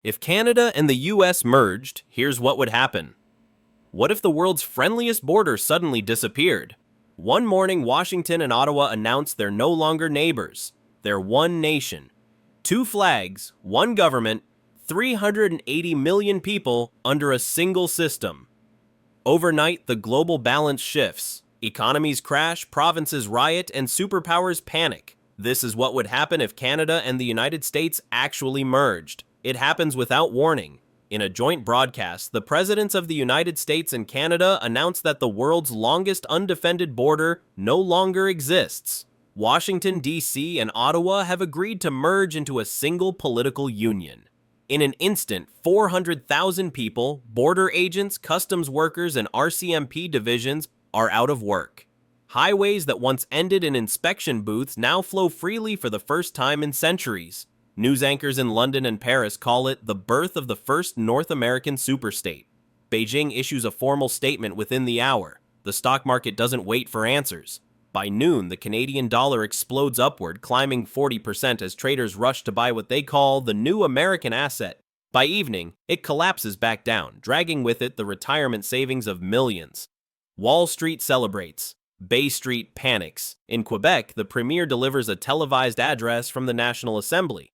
If Canada and the US merged, here's what would happen. What if the world's friendliest border suddenly disappeared? One morning, Washington and Ottawa announced they're no longer neighbors. They're one nation. Two flags, one government, 380 million people under a single system. Overnight, the global balance shifts. Economies crash, provinces riot, and superpowers panic. This is what would happen if Canada and the United States actually merged. It happens without warning. In a joint broadcast, the presidents of the United States and Canada announced that the world's longest undefended border no longer exists. Washington, D.C. and Ottawa have agreed to merge into a single political union. In an instant, 400,000 people, border agents, customs workers, and RCMP divisions are out of work. Highways that once ended in inspection booths now flow freely for the first time in centuries. News anchors in London and Paris call it the birth of the first North American superstate. Beijing issues a formal statement within the hour. The stock market doesn't wait for answers. By noon, the Canadian dollar explodes upward, climbing 40% as traders rush to buy what they call the new American asset. By evening, it collapses back down, dragging with it the retirement savings of millions. Wall Street celebrates. Bay Street panics. In Quebec, the premier delivers a televised address from the National Assembly.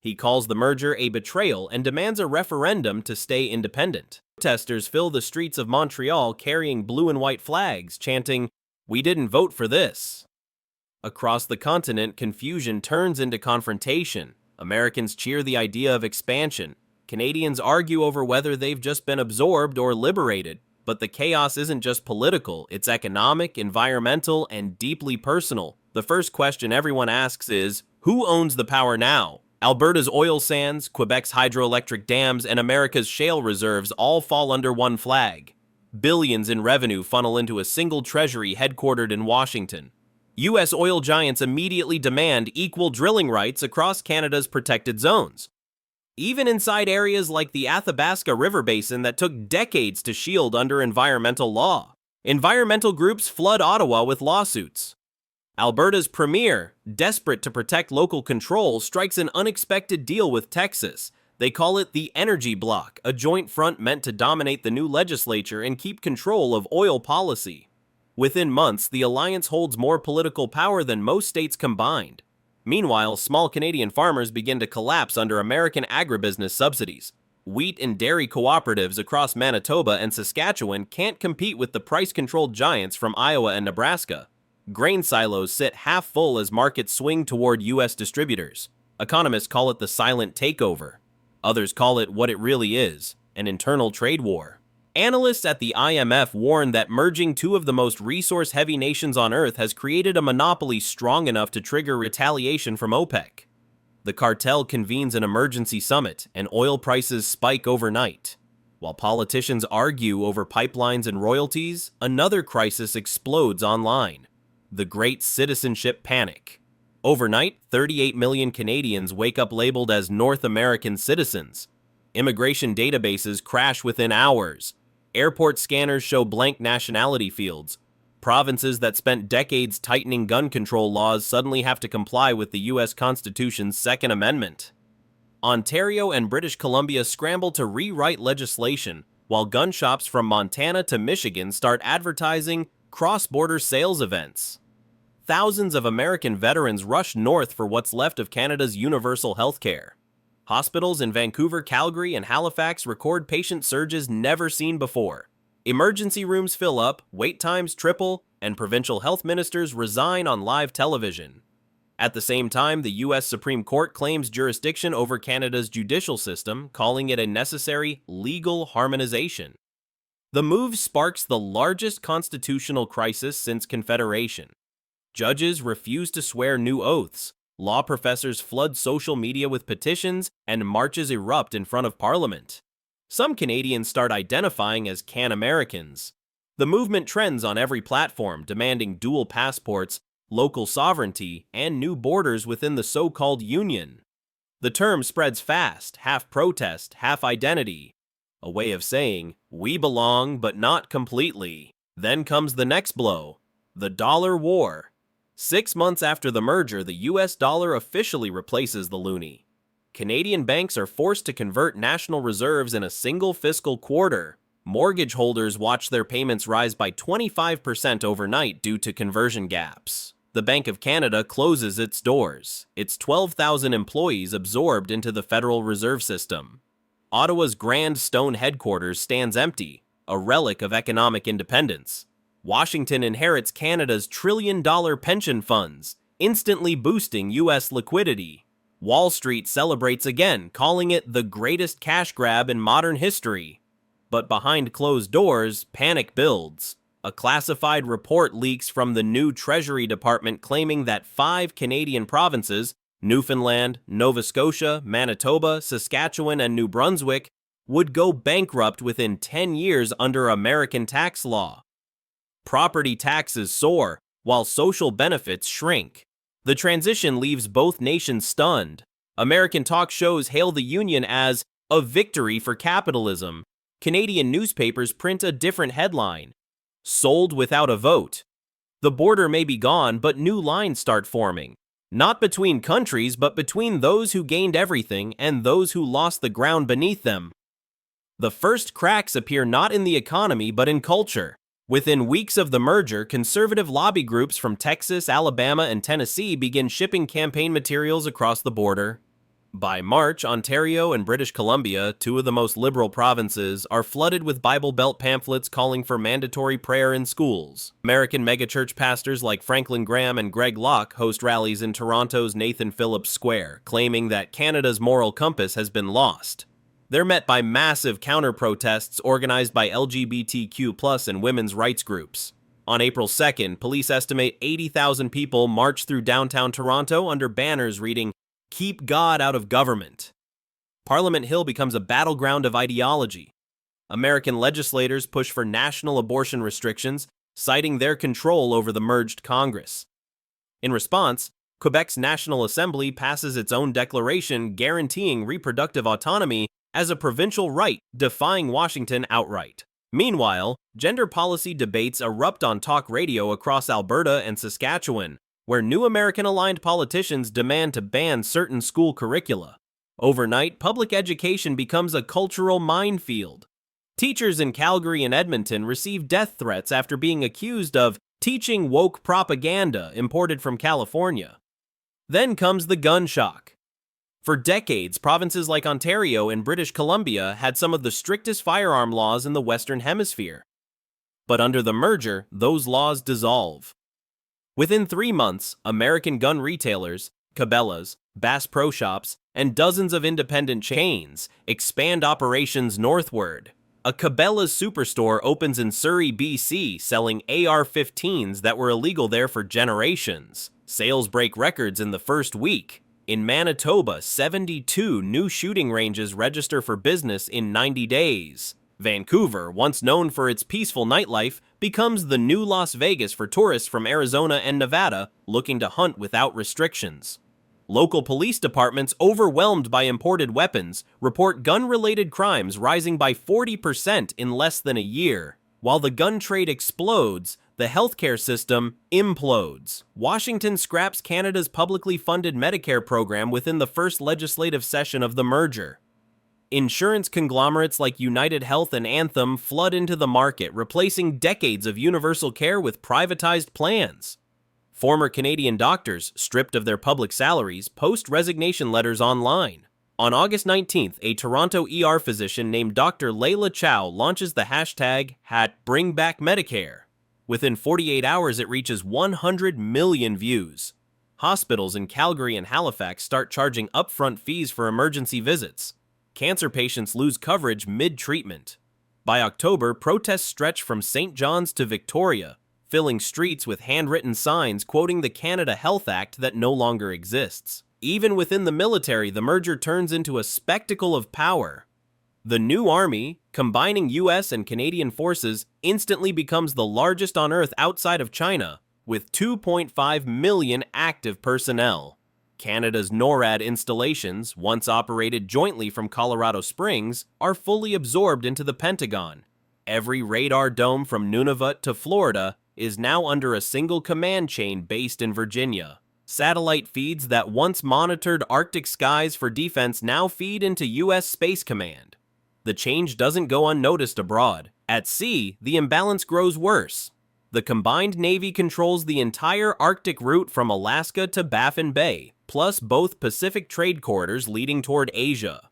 He calls the merger a betrayal and demands a referendum to stay independent. Protesters fill the streets of Montreal carrying blue and white flags, chanting, "We didn't vote for this." Across the continent, confusion turns into confrontation. Americans cheer the idea of expansion. Canadians argue over whether they've just been absorbed or liberated. But the chaos isn't just political, it's economic, environmental, and deeply personal. The first question everyone asks is, who owns the power now? Alberta's oil sands, Quebec's hydroelectric dams, and America's shale reserves all fall under one flag. Billions in revenue funnel into a single treasury headquartered in Washington. U.S. oil giants immediately demand equal drilling rights across Canada's protected zones. Even inside areas like the Athabasca River Basin that took decades to shield under environmental law. Environmental groups flood Ottawa with lawsuits. Alberta's premier, desperate to protect local control, strikes an unexpected deal with Texas. They call it the Energy Bloc, a joint front meant to dominate the new legislature and keep control of oil policy. Within months, the alliance holds more political power than most states combined. Meanwhile, small Canadian farmers begin to collapse under American agribusiness subsidies. Wheat and dairy cooperatives across Manitoba and Saskatchewan can't compete with the price-controlled giants from Iowa and Nebraska. Grain silos sit half full as markets swing toward U.S. distributors. Economists call it the silent takeover. Others call it what it really is, an internal trade war. Analysts at the IMF warn that merging two of the most resource-heavy nations on Earth has created a monopoly strong enough to trigger retaliation from OPEC. The cartel convenes an emergency summit, and oil prices spike overnight. While politicians argue over pipelines and royalties, another crisis explodes online. The Great Citizenship Panic. Overnight, 38 million Canadians wake up labeled as North American citizens. Immigration databases crash within hours. Airport scanners show blank nationality fields. Provinces that spent decades tightening gun control laws suddenly have to comply with the U.S. Constitution's Second Amendment. Ontario and British Columbia scramble to rewrite legislation, while gun shops from Montana to Michigan start advertising cross-border sales events. Thousands of American veterans rush north for what's left of Canada's universal health care. Hospitals in Vancouver, Calgary, and Halifax record patient surges never seen before. Emergency rooms fill up, wait times triple, and provincial health ministers resign on live television. At the same time, the U.S. Supreme Court claims jurisdiction over Canada's judicial system, calling it a necessary legal harmonization. The move sparks the largest constitutional crisis since Confederation. Judges refuse to swear new oaths. Law professors flood social media with petitions, and marches erupt in front of Parliament. Some Canadians start identifying as Can-Americans. The movement trends on every platform, demanding dual passports, local sovereignty, and new borders within the so-called union. The term spreads fast, half protest, half identity. A way of saying, we belong, but not completely. Then comes the next blow, the dollar war. 6 months after the merger, the US dollar officially replaces the loonie. Canadian banks are forced to convert national reserves in a single fiscal quarter. Mortgage holders watch their payments rise by 25% overnight due to conversion gaps. The Bank of Canada closes its doors, its 12,000 employees absorbed into the Federal Reserve System. Ottawa's Grand Stone headquarters stands empty, a relic of economic independence. Washington inherits Canada's trillion-dollar pension funds, instantly boosting U.S. liquidity. Wall Street celebrates again, calling it the greatest cash grab in modern history. But behind closed doors, panic builds. A classified report leaks from the new Treasury Department claiming that 5 Canadian provinces, Newfoundland, Nova Scotia, Manitoba, Saskatchewan, and New Brunswick, would go bankrupt within 10 years under American tax law. Property taxes soar, while social benefits shrink. The transition leaves both nations stunned. American talk shows hail the union as a victory for capitalism. Canadian newspapers print a different headline: sold without a vote. The border may be gone, but new lines start forming. Not between countries, but between those who gained everything and those who lost the ground beneath them. The first cracks appear not in the economy, but in culture. Within weeks of the merger, conservative lobby groups from Texas, Alabama, and Tennessee begin shipping campaign materials across the border. By March, Ontario and British Columbia, 2 of the most liberal provinces, are flooded with Bible Belt pamphlets calling for mandatory prayer in schools. American megachurch pastors like Franklin Graham and Greg Locke host rallies in Toronto's Nathan Phillips Square, claiming that Canada's moral compass has been lost. They're met by massive counter-protests organized by LGBTQ+ and women's rights groups. On April 2nd, police estimate 80,000 people marched through downtown Toronto under banners reading, "Keep God out of government." Parliament Hill becomes a battleground of ideology. American legislators push for national abortion restrictions, citing their control over the merged Congress. In response, Quebec's National Assembly passes its own declaration guaranteeing reproductive autonomy as a provincial right, defying Washington outright. Meanwhile, gender policy debates erupt on talk radio across Alberta and Saskatchewan, where New American-aligned politicians demand to ban certain school curricula. Overnight, public education becomes a cultural minefield. Teachers in Calgary and Edmonton receive death threats after being accused of teaching woke propaganda imported from California. Then comes the gun shock. For decades, provinces like Ontario and British Columbia had some of the strictest firearm laws in the Western Hemisphere. But under the merger, those laws dissolve. Within 3 months, American gun retailers, Cabela's, Bass Pro Shops, and dozens of independent chains expand operations northward. A Cabela's superstore opens in Surrey, BC, selling AR-15s that were illegal there for generations. Sales break records in the first week. In Manitoba, 72 new shooting ranges register for business in 90 days. Vancouver, once known for its peaceful nightlife, becomes the new Las Vegas for tourists from Arizona and Nevada looking to hunt without restrictions. Local police departments, overwhelmed by imported weapons, report gun-related crimes rising by 40% in less than a year. While the gun trade explodes, the healthcare system implodes. Washington scraps Canada's publicly funded Medicare program within the first legislative session of the merger. Insurance conglomerates like United Health and Anthem flood into the market, replacing decades of universal care with privatized plans. Former Canadian doctors, stripped of their public salaries, post resignation letters online. On August 19th, a Toronto ER physician named Dr. Layla Chow launches the hashtag #BringBackMedicare. Within 48 hours, it reaches 100 million views. Hospitals in Calgary and Halifax start charging upfront fees for emergency visits. Cancer patients lose coverage mid-treatment. By October, protests stretch from St. John's to Victoria, filling streets with handwritten signs quoting the Canada Health Act that no longer exists. Even within the military, the merger turns into a spectacle of power. The new army, combining US and Canadian forces, instantly becomes the largest on Earth outside of China, with 2.5 million active personnel. Canada's NORAD installations, once operated jointly from Colorado Springs, are fully absorbed into the Pentagon. Every radar dome from Nunavut to Florida is now under a single command chain based in Virginia. Satellite feeds that once monitored Arctic skies for defense now feed into U.S. Space Command. The change doesn't go unnoticed abroad. At sea, the imbalance grows worse. The combined Navy controls the entire Arctic route from Alaska to Baffin Bay, plus both Pacific trade corridors leading toward Asia.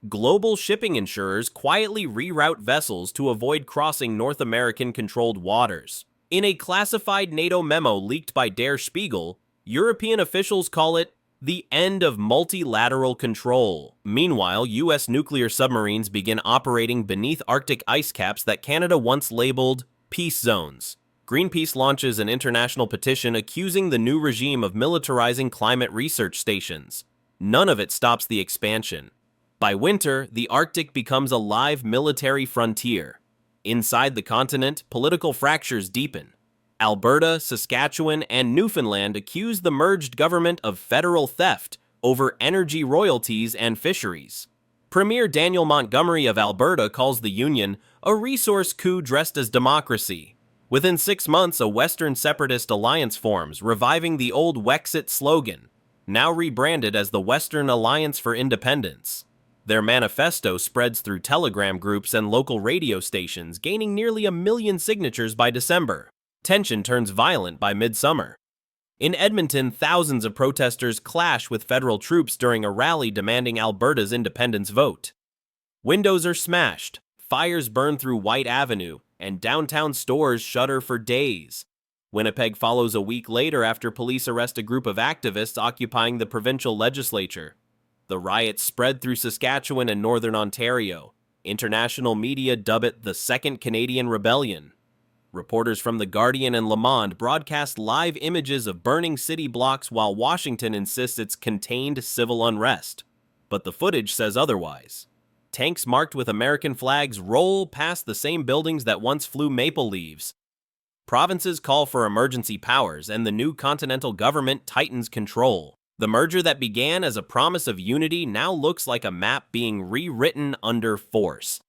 Global shipping insurers quietly reroute vessels to avoid crossing North American-controlled waters. In a classified NATO memo leaked by Der Spiegel, European officials call it the end of multilateral control. Meanwhile, U.S. nuclear submarines begin operating beneath Arctic ice caps that Canada once labeled peace zones. Greenpeace launches an international petition accusing the new regime of militarizing climate research stations. None of it stops the expansion. By winter, the Arctic becomes a live military frontier. Inside the continent, political fractures deepen. Alberta, Saskatchewan, and Newfoundland accuse the merged government of federal theft over energy royalties and fisheries. Premier Daniel Montgomery of Alberta calls the union a resource coup dressed as democracy. Within 6 months, a Western separatist alliance forms, reviving the old Wexit slogan, now rebranded as the Western Alliance for Independence. Their manifesto spreads through Telegram groups and local radio stations, gaining nearly 1 million signatures by December. Tension turns violent by midsummer. In Edmonton, thousands of protesters clash with federal troops during a rally demanding Alberta's independence vote. Windows are smashed, fires burn through White Avenue, and downtown stores shutter for days. Winnipeg follows a week later after police arrest a group of activists occupying the provincial legislature. The riots spread through Saskatchewan and northern Ontario. International media dub it the Second Canadian Rebellion. Reporters from The Guardian and Le Monde broadcast live images of burning city blocks while Washington insists it's contained civil unrest. But the footage says otherwise. Tanks marked with American flags roll past the same buildings that once flew maple leaves. Provinces call for emergency powers, and the new continental government tightens control. The merger that began as a promise of unity now looks like a map being rewritten under force.